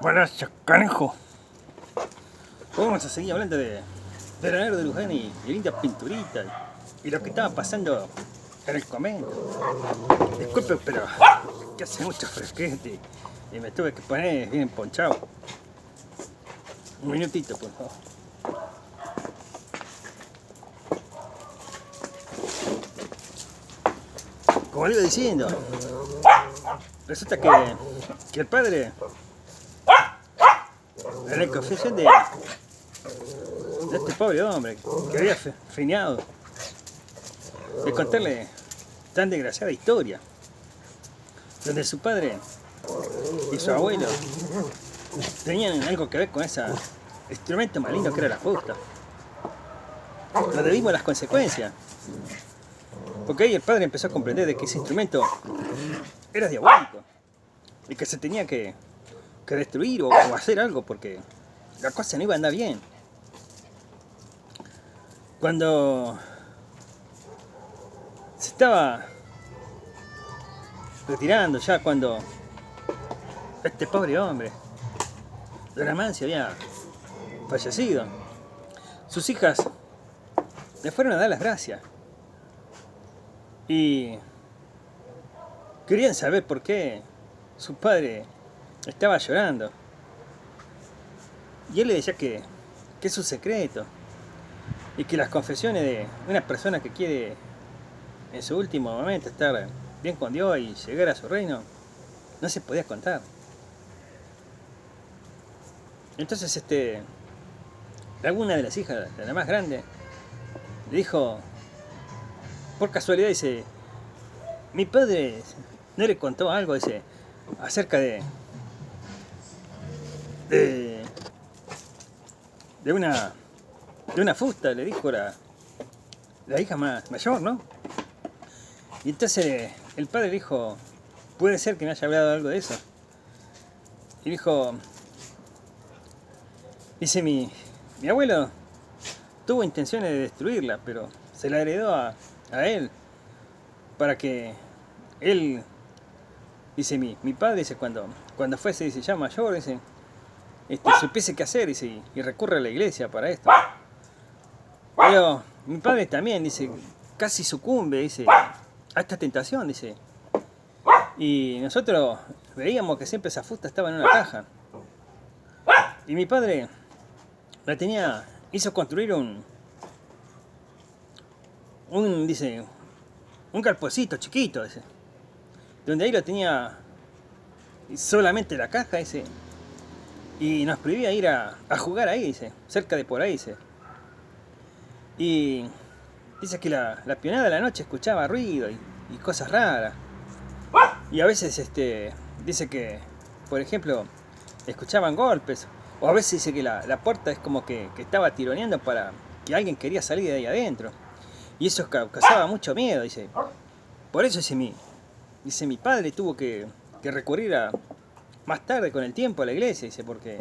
Buenas, canejo. Vamos a seguir hablando de Leonardo de Luján y lindas pinturitas y lo que estaba pasando en el convento. Disculpe, pero que hace mucho fresquete y me tuve que poner bien ponchado. Un minutito, por favor. Como le iba diciendo, resulta que el padre, en la confesión de este pobre hombre que había feñado, de contarle tan desgraciada historia, donde su padre y su abuelo tenían algo que ver con ese instrumento maligno que era la fusta, donde vimos las consecuencias, porque ahí el padre empezó a comprender de que ese instrumento era diabólico y que se tenía que destruir o hacer algo porque la cosa no iba a andar bien. Cuando se estaba retirando, ya cuando este pobre hombre, Don Amancio, había fallecido, sus hijas le fueron a dar las gracias y querían saber por qué su padre estaba llorando. Y él le decía que es su secreto y que las confesiones de una persona que quiere en su último momento estar bien con Dios y llegar a su reino no se podía contar. Entonces alguna de las hijas, la más grande, le dijo, por casualidad, dice, mi padre no le contó algo, dice, acerca de, de una fusta, le dijo la hija mayor, ¿no? Y entonces el padre dijo, puede ser que me haya hablado algo de eso. Y dijo, dice, mi abuelo tuvo intenciones de destruirla, pero se la heredó a él, para que él, dice, mi padre, dice, cuando fuese, dice, ya mayor, dice, supiese qué hacer, dice, y recurre a la iglesia para esto. Pero mi padre también, dice, casi sucumbe, dice, a esta tentación, dice. Y nosotros veíamos que siempre esa fusta estaba en una caja. Y mi padre hizo construir dice, un galponcito chiquito, dice, donde ahí lo tenía solamente la caja, dice, y nos prohibía ir a jugar ahí, dice, cerca de por ahí, dice. Y dice que la pionada de la noche escuchaba ruido y cosas raras. Y a veces dice que, por ejemplo, escuchaban golpes. O a veces dice que la puerta es como que estaba tironeando para que alguien quería salir de ahí adentro. Y eso causaba mucho miedo, dice. Por eso dice, mi padre tuvo que recurrir más tarde con el tiempo a la iglesia, dice, porque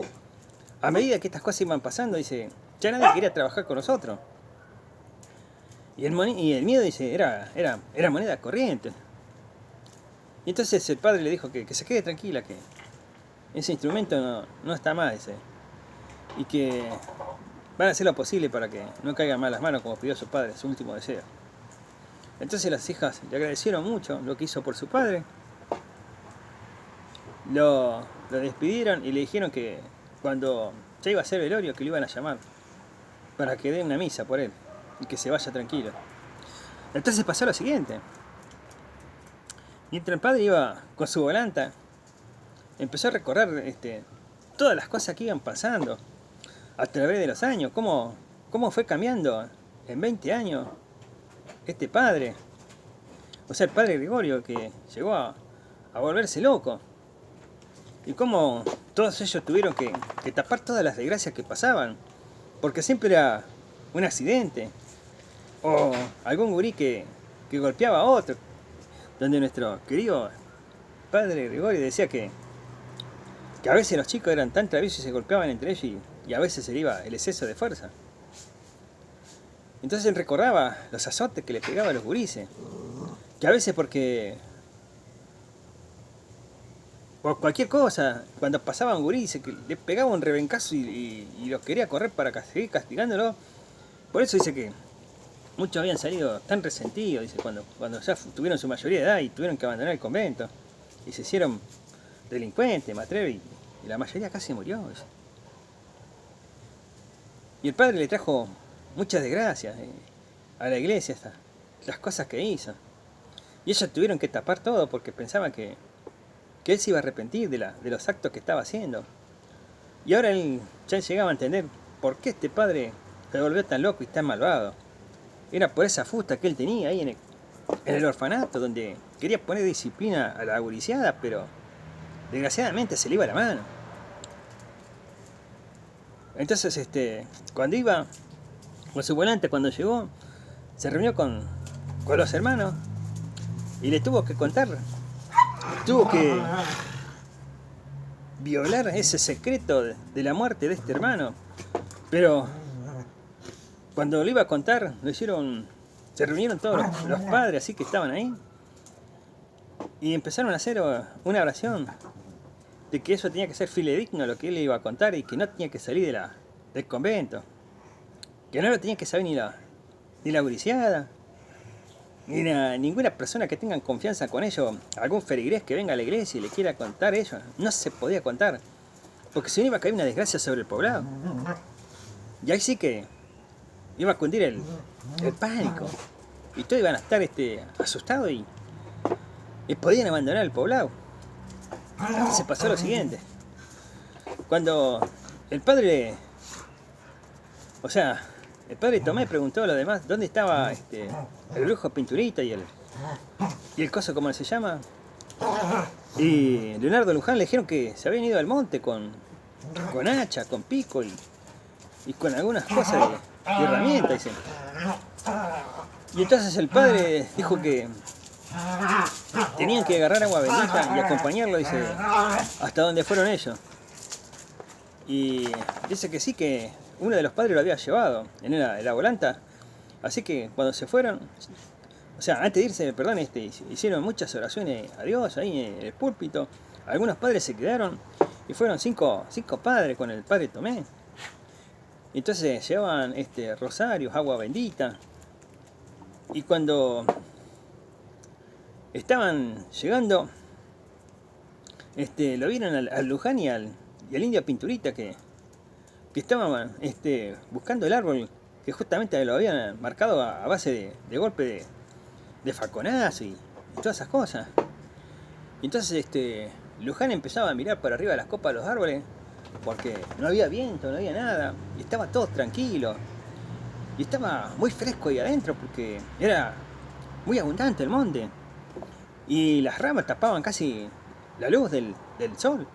a medida que estas cosas iban pasando, dice, ya nadie quería trabajar con nosotros. Y el miedo, dice, era moneda corriente. Y entonces el padre le dijo que se quede tranquila, que ese instrumento no está mal, dice. Y que van a hacer lo posible para que no caiga en malas manos, como pidió su padre, su último deseo. Entonces las hijas le agradecieron mucho lo que hizo por su padre. Lo despidieron y le dijeron que cuando ya iba a ser velorio, que lo iban a llamar para que dé una misa por él y que se vaya tranquilo. Entonces pasó lo siguiente. Mientras el padre iba con su volanta, empezó a recorrer todas las cosas que iban pasando a través de los años, cómo fue cambiando en 20 años este padre. O sea, el padre Gregorio, que llegó a volverse loco. Y cómo todos ellos tuvieron que tapar todas las desgracias que pasaban, porque siempre era un accidente o algún gurí que golpeaba a otro, donde nuestro querido padre Gregorio decía que a veces los chicos eran tan traviesos y se golpeaban entre ellos y a veces se le iba el exceso de fuerza. Entonces él recordaba los azotes que le pegaba a los gurises, que a veces porque o cualquier cosa. Cuando pasaba un gurí, dice que le pegaba un rebencazo y los quería correr para seguir castigándolo. Por eso dice que muchos habían salido tan resentidos, dice, cuando ya tuvieron su mayoría de edad y tuvieron que abandonar el convento. Y se hicieron delincuentes, matreros, y la mayoría casi murió. Dice. Y el padre le trajo muchas desgracias a la iglesia, las cosas que hizo. Y ellos tuvieron que tapar todo porque pensaban que él se iba a arrepentir de los actos que estaba haciendo. Y ahora él ya llegaba a entender por qué este padre se volvió tan loco y tan malvado. Era por esa fusta que él tenía ahí en el orfanato, donde quería poner disciplina a la guriciada, pero desgraciadamente se le iba la mano. Entonces, cuando iba con su volante, cuando llegó, se reunió con los hermanos y le tuvo que contar, tuvo que violar ese secreto de la muerte de este hermano. Pero cuando lo iba a contar, se reunieron todos los padres así que estaban ahí y empezaron a hacer una oración de que eso tenía que ser fidedigno a lo que él le iba a contar y que no tenía que salir del convento, que no lo tenía que saber ni la guriciada, ni ninguna persona que tenga confianza con ellos, algún feligrés que venga a la iglesia y le quiera contar ellos, no se podía contar, porque si no iba a caer una desgracia sobre el poblado. Y ahí sí que iba a cundir el pánico, y todos iban a estar asustados y podían abandonar el poblado. Se pasó lo siguiente. Cuando el padre Tomé preguntó a los demás dónde estaba el brujo Pinturita y el coso, ¿cómo se llama? Y Leonardo Luján le dijeron que se habían ido al monte con hacha, con pico y con algunas cosas de herramientas, dicen. Y entonces el padre dijo que tenían que agarrar agua bendita y acompañarlo, dice, hasta donde fueron ellos. Y dice que sí, que uno de los padres lo había llevado en la volanta. Así que cuando se fueron, antes de irse, perdón, hicieron muchas oraciones a Dios ahí en el púlpito. Algunos padres se quedaron y fueron cinco padres con el padre Tomé. Entonces llevaban rosarios, agua bendita. Y cuando estaban llegando, lo vieron al Luján y al indio Pinturita que estaban buscando el árbol que justamente lo habían marcado a base de golpe de falconazo y todas esas cosas. Y entonces Luján empezaba a mirar para arriba de las copas de los árboles porque no había viento, no había nada y estaba todo tranquilo y estaba muy fresco ahí adentro porque era muy abundante el monte y las ramas tapaban casi la luz del sol.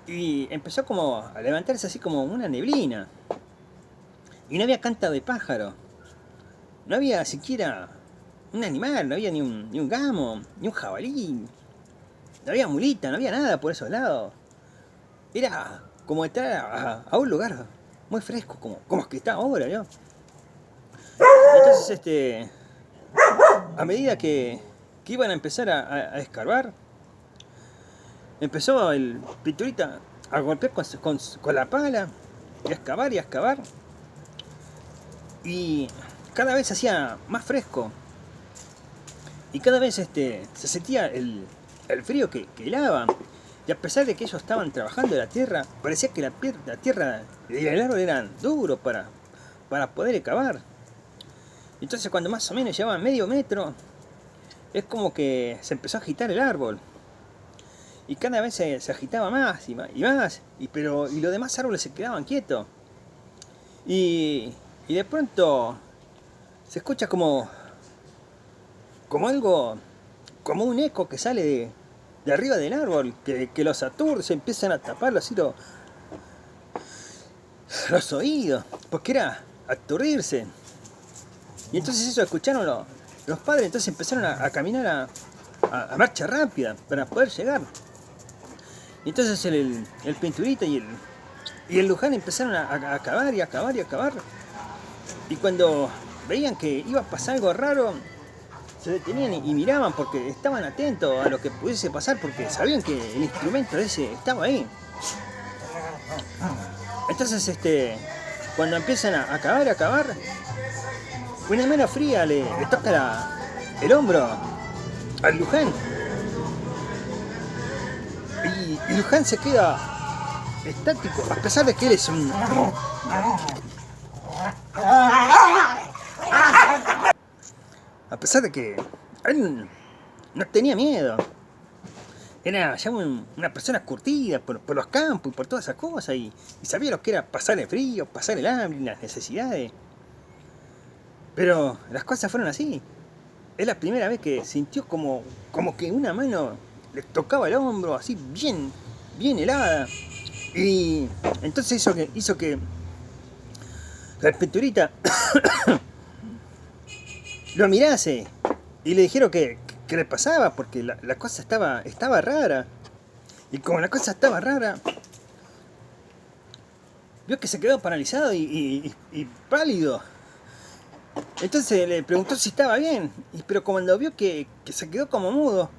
Y empezó como a levantarse así como una neblina. Y no había canto de pájaro. No había siquiera un animal, no había ni un gamo, ni un jabalí. No había mulita, no había nada por esos lados. Era como entrar a un lugar muy fresco, como es que está ahora, ¿no? Entonces, a medida que iban a empezar a escarbar, empezó el Pinturita a golpear con la pala y a excavar y a excavar. Y cada vez se hacía más fresco. Y cada vez se sentía el frío que helaba. Y a pesar de que ellos estaban trabajando en la tierra, parecía que la tierra y el árbol eran duros para poder excavar. Entonces cuando más o menos llevaban medio metro, es como que se empezó a agitar el árbol. Y cada vez se agitaba más y más, y los demás árboles se quedaban quietos. Y de pronto se escucha como algo, como un eco que sale de arriba del árbol, que los aturde, se empiezan a tapar los oídos, porque era aturdirse. Y entonces eso escucharon los padres, entonces empezaron a caminar a marcha rápida para poder llegar. Y entonces el Pinturita y el Luján empezaron a cavar y a cavar y a cavar. Y cuando veían que iba a pasar algo raro, se detenían y miraban porque estaban atentos a lo que pudiese pasar porque sabían que el instrumento ese estaba ahí. Entonces cuando empiezan a cavar, una mano fría le toca el hombro al Luján. Y Luján se queda estático, a pesar de que él es un... A pesar de que él no tenía miedo. Era ya una persona curtida por los campos y por todas esas cosas y sabía lo que era pasar el frío, pasar el hambre, las necesidades. Pero las cosas fueron así. Es la primera vez que sintió como que una mano le tocaba el hombro, así bien helada. Y entonces hizo que la pinturita lo mirase y le dijeron que le pasaba porque la cosa estaba rara. Y como la cosa estaba rara, vio que se quedó paralizado y pálido. Entonces le preguntó si estaba bien, pero cuando vio que se quedó como mudo,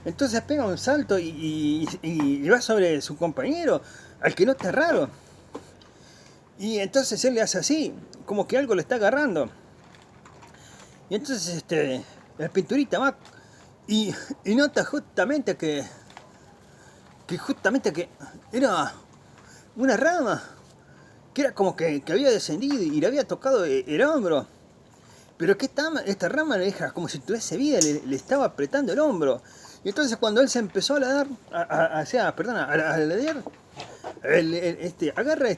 entonces pega un salto y va sobre su compañero, al que no está raro. Y entonces él le hace así, como que algo le está agarrando. Y entonces el pinturita va y nota justamente que era una rama, que era como que había descendido y le había tocado el hombro. Pero que esta rama le deja como si tuviese vida, le estaba apretando el hombro. Y entonces cuando él se empezó a ladrar, a ladear, agarra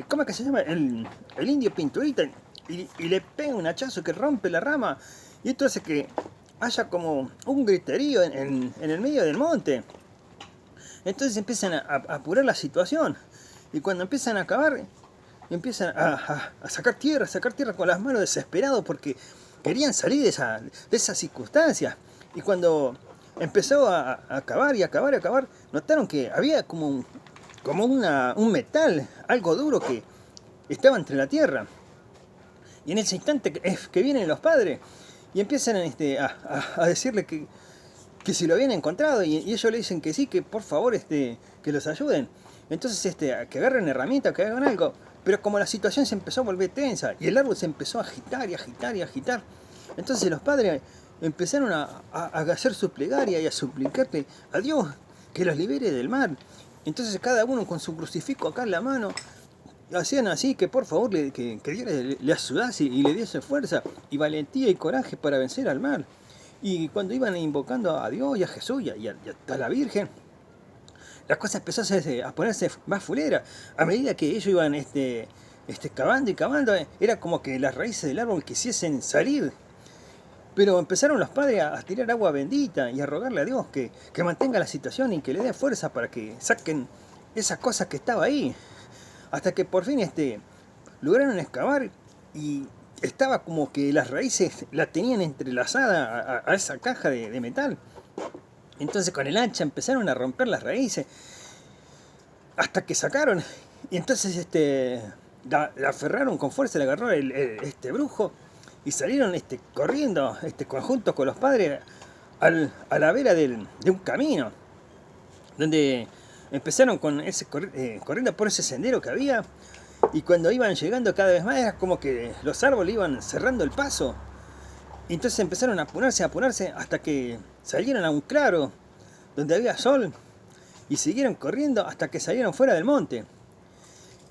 ¿cómo es que se llama? El indio pinturita y le pega un hachazo que rompe la rama. Y entonces que haya como un griterío en el medio del monte. Entonces empiezan a apurar la situación. Y cuando empiezan a cavar, empiezan a sacar tierra con las manos desesperados porque querían salir de esa circunstancia. Y cuando empezó a cavar, notaron que había como un metal, algo duro que estaba entre la tierra. Y en ese instante que vienen los padres y empiezan a decirle que si lo habían encontrado y ellos le dicen que sí, que por favor que los ayuden. Entonces que agarren herramientas, que hagan algo. Pero como la situación se empezó a volver tensa y el árbol se empezó a agitar, entonces los padres empezaron a hacer su plegaria y a suplicarle a Dios que los libere del mal. Entonces cada uno con su crucifijo acá en la mano hacían así, que por favor que Dios le ayudase y le diese fuerza y valentía y coraje para vencer al mal. Y cuando iban invocando a Dios y a Jesús y a la Virgen, la cosa empezó a ponerse más fulera. A medida que ellos iban cavando y cavando, era como que las raíces del árbol quisiesen salir. Pero empezaron los padres a tirar agua bendita y a rogarle a Dios que mantenga la situación y que le dé fuerza para que saquen esas cosas que estaba ahí. Hasta que por fin lograron excavar y estaba como que las raíces la tenían entrelazada a esa caja de metal. Entonces con el hacha empezaron a romper las raíces hasta que sacaron. Y entonces la aferraron con fuerza, le agarró este brujo y salieron corriendo conjunto con los padres a la vera de un camino donde empezaron corriendo por ese sendero que había. Y cuando iban llegando cada vez más era como que los árboles iban cerrando el paso. Y entonces empezaron a apurarse hasta que salieron a un claro donde había sol y siguieron corriendo hasta que salieron fuera del monte.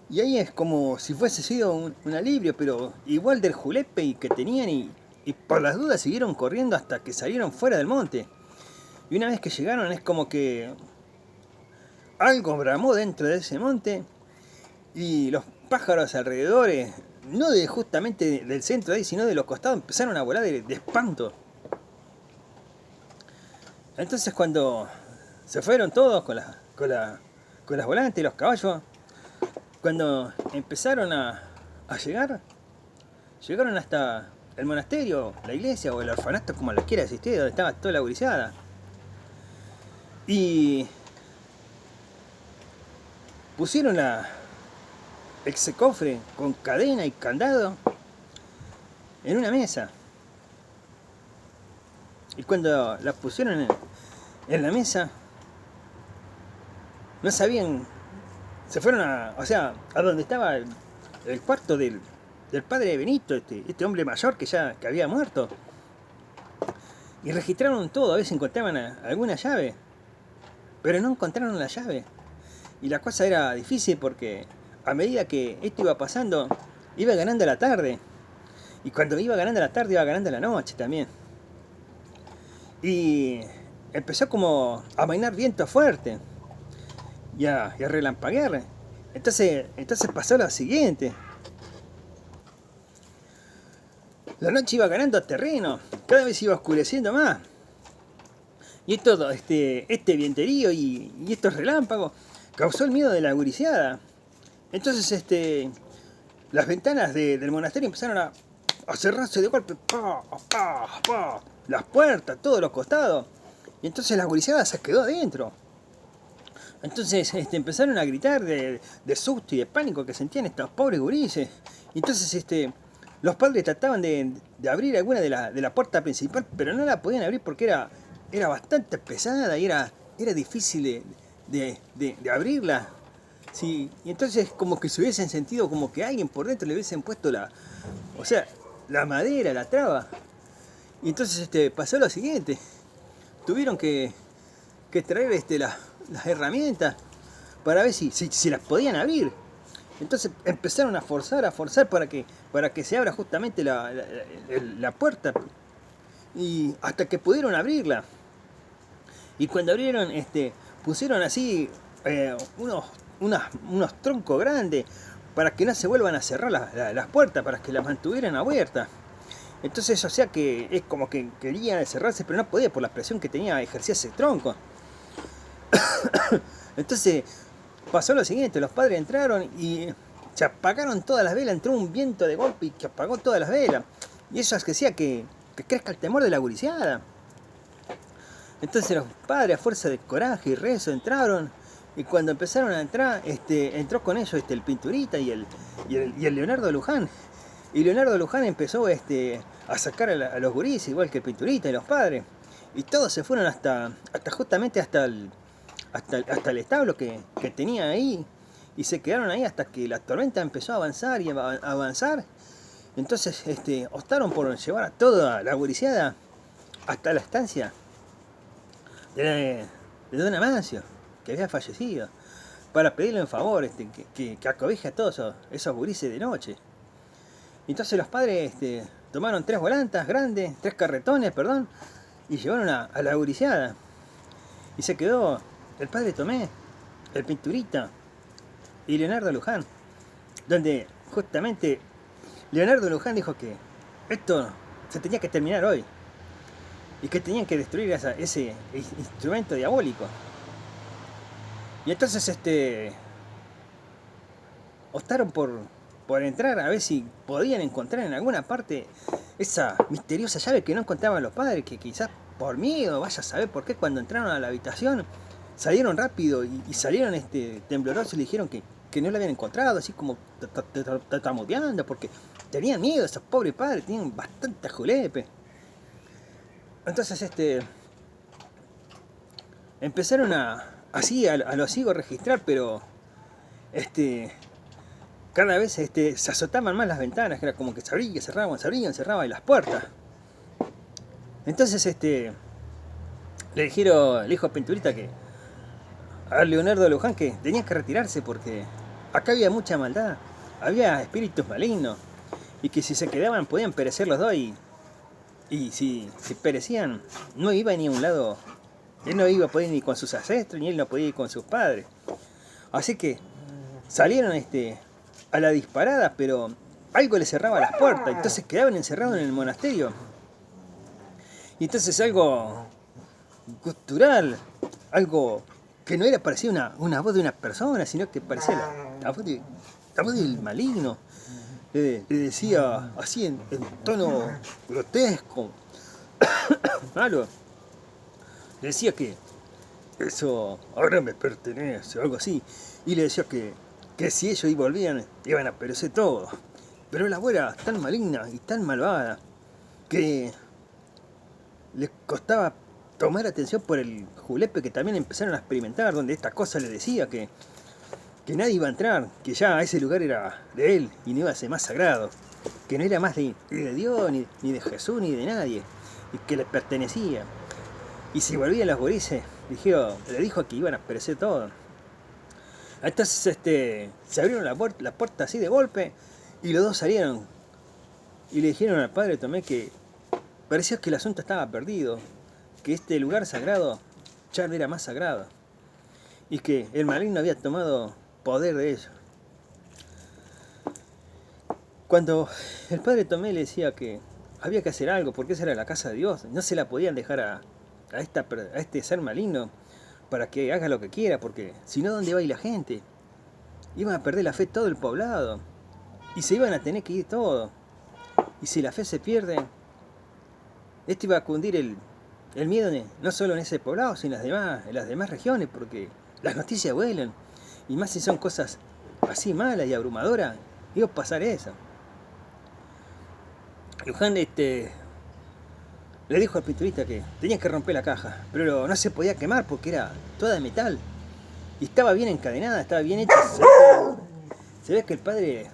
Y ahí es como si fuese sido un alivio, pero igual del julepe que tenían y por las dudas siguieron corriendo hasta que salieron fuera del monte. Y una vez que llegaron es como que algo bramó dentro de ese monte y los pájaros alrededor, no justamente del centro de ahí, sino de los costados, empezaron a volar de espanto. Entonces cuando se fueron todos con las volantes y los caballos, cuando empezaron a llegar, llegaron hasta el monasterio, la iglesia o el orfanato, como lo quiera asistir, donde estaba toda la gurizada. Y pusieron ese cofre con cadena y candado en una mesa. Y cuando las pusieron en la mesa, no sabían, se fueron a donde estaba el cuarto del padre de Benito, este hombre mayor que había muerto. Y registraron todo, a veces encontraban alguna llave, pero no encontraron la llave. Y la cosa era difícil porque a medida que esto iba pasando, iba ganando la tarde. Y cuando iba ganando la tarde, iba ganando la noche también. Y empezó como a mainar viento fuerte y a relampaguear. Entonces pasó lo siguiente. La noche iba ganando terreno, cada vez iba oscureciendo más. Y todo este vienterío y estos relámpagos causó el miedo de la guriseada. Entonces las ventanas del monasterio empezaron a cerrarse de golpe, pa, pa, pa, las puertas, todos los costados. Y entonces la guriseada se quedó adentro. Entonces empezaron a gritar de susto y de pánico que sentían estos pobres gurises. Y entonces los padres trataban de abrir alguna de la puerta principal, pero no la podían abrir porque era bastante pesada y era difícil de abrirla. Sí, y entonces como que se hubiesen sentido como que alguien por dentro le hubiesen puesto la madera, la traba. Y entonces pasó lo siguiente. Tuvieron que traer las herramientas para ver si las podían abrir. Entonces empezaron a forzar para que se abra justamente la puerta. Y hasta que pudieron abrirla. Y cuando abrieron, pusieron así unos troncos grandes para que no se vuelvan a cerrar las puertas, para que las mantuvieran abiertas. Entonces, o sea que es como que querían cerrarse, pero no podía por la presión que ejercía ese tronco. Entonces pasó lo siguiente, los padres entraron y se apagaron todas las velas, entró un viento de golpe y que apagó todas las velas. Y eso es que hacía que crezca el temor de la guriseada. Entonces los padres, a fuerza de coraje y rezo, entraron. Y cuando empezaron a entrar, entró con ellos el Pinturita y el Leonardo Luján. Y Leonardo Luján empezó a sacar a los gurises, igual que el Pinturita y los padres. Y todos se fueron justamente hasta el establo que tenía ahí. Y se quedaron ahí hasta que la tormenta empezó a avanzar y a avanzar. Entonces optaron por llevar a toda la guriseada hasta la estancia de don Amancio, que había fallecido, para pedirle un favor que acobije a todos esos gurises de noche. Entonces los padres tomaron 3 volantas grandes, 3 carretones, perdón, y llevaron a la guriseada. Y se quedó el padre Tomé, el Pinturita y Leonardo Luján, donde justamente Leonardo Luján dijo que esto se tenía que terminar hoy y que tenían que destruir ese instrumento diabólico. Y entonces optaron por entrar a ver si podían encontrar en alguna parte esa misteriosa llave que no encontraban los padres, que quizás por miedo, vaya a saber por qué, cuando entraron a la habitación salieron rápido y salieron temblorosos y le dijeron que no la habían encontrado, así como tartamudeando, porque tenían miedo, esos pobres padres tenían bastante julepe. Entonces empezaron así a los ciegos registrar, pero cada vez se azotaban más las ventanas, que era como que se abrían, cerraban y las puertas. Entonces le dijo a Pinturita a Leonardo Luján que tenía que retirarse porque acá había mucha maldad, había espíritus malignos, y que si se quedaban podían perecer los dos, y si perecían no iba ni a un lado, él no iba a poder ir ni con sus ancestros, ni él no podía ir con sus padres. Así que salieron a la disparada, pero algo les cerraba las puertas, entonces quedaban encerrados en el monasterio. Y entonces algo gutural, algo que no era parecía una voz de una persona, sino que parecía la voz del maligno. Le decía así en tono grotesco, malo. Le decía que eso ahora me pertenece, o algo así. Y le decía que si ellos volvían, iban a perecer todos. Pero la abuela tan maligna y tan malvada que les costaba tomar atención por el julepe que también empezaron a experimentar, donde esta cosa les decía que nadie iba a entrar, que ya ese lugar era de él y no iba a ser más sagrado, que no era más de Dios, ni de Jesús, ni de nadie, y que le pertenecía. Y si volvían los gurises, le dijo que iban a perecer todos. Entonces se abrieron la puerta así de golpe y los dos salieron y le dijeron al padre Tomé que parecía que el asunto estaba perdido, que este lugar sagrado ya no era más sagrado y que el maligno había tomado poder de ellos. Cuando el padre Tomé le decía que había que hacer algo porque esa era la casa de Dios, no se la podían dejar a este ser maligno para que haga lo que quiera, porque si no, ¿dónde va a ir la gente? Iban a perder la fe todo el poblado y se iban a tener que ir todos. Y si la fe se pierde, iba a cundir el miedo no solo en ese poblado, sino en las demás regiones, porque las noticias vuelan. Y más si son cosas así malas y abrumadoras, iba a pasar eso. Luján le dijo al pinturista que tenía que romper la caja, pero no se podía quemar porque era toda de metal. Y estaba bien encadenada, estaba bien hecha. Se ve que el padre,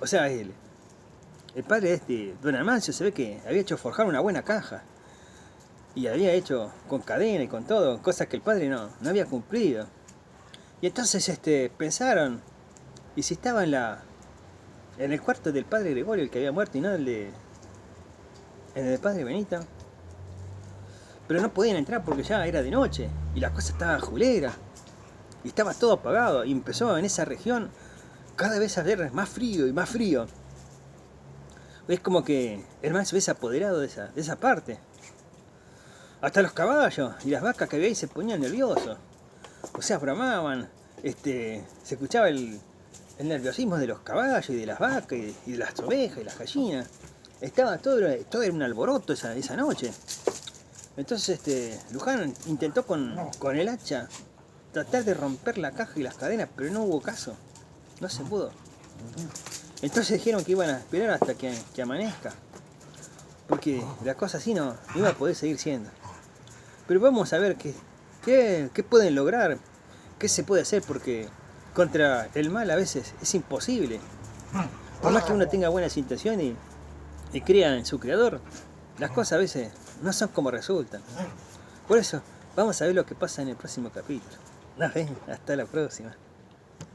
o sea, el padre de don Amancio, se ve que había hecho forjar una buena caja. Y había hecho con cadena y con todo, cosas que el padre no había cumplido. Y entonces pensaron, y si estaba en el cuarto del padre Gregorio, el que había muerto, y no en el del padre Benito. Pero no podían entrar porque ya era de noche, y la cosa estaba julera, y estaba todo apagado, y empezó en esa región cada vez a haber más frío y más frío. Es como que el mal se hubiese apoderado de esa parte. Hasta los caballos y las vacas que había ahí se ponían nerviosos. O sea, bramaban. Se escuchaba el nerviosismo de los caballos y de las vacas y de las ovejas y las gallinas. Estaba todo era un alboroto esa noche. Entonces Luján intentó con el hacha tratar de romper la caja y las cadenas, pero no hubo caso. No se pudo. Entonces dijeron que iban a esperar hasta que amanezca, porque la cosa así no iba a poder seguir siendo. Pero vamos a ver qué pueden lograr, qué se puede hacer, porque contra el mal a veces es imposible. Por más que uno tenga buenas intenciones y crea en su creador, las cosas a veces no son como resultan. Por eso, vamos a ver lo que pasa en el próximo capítulo. Nos vemos, hasta la próxima.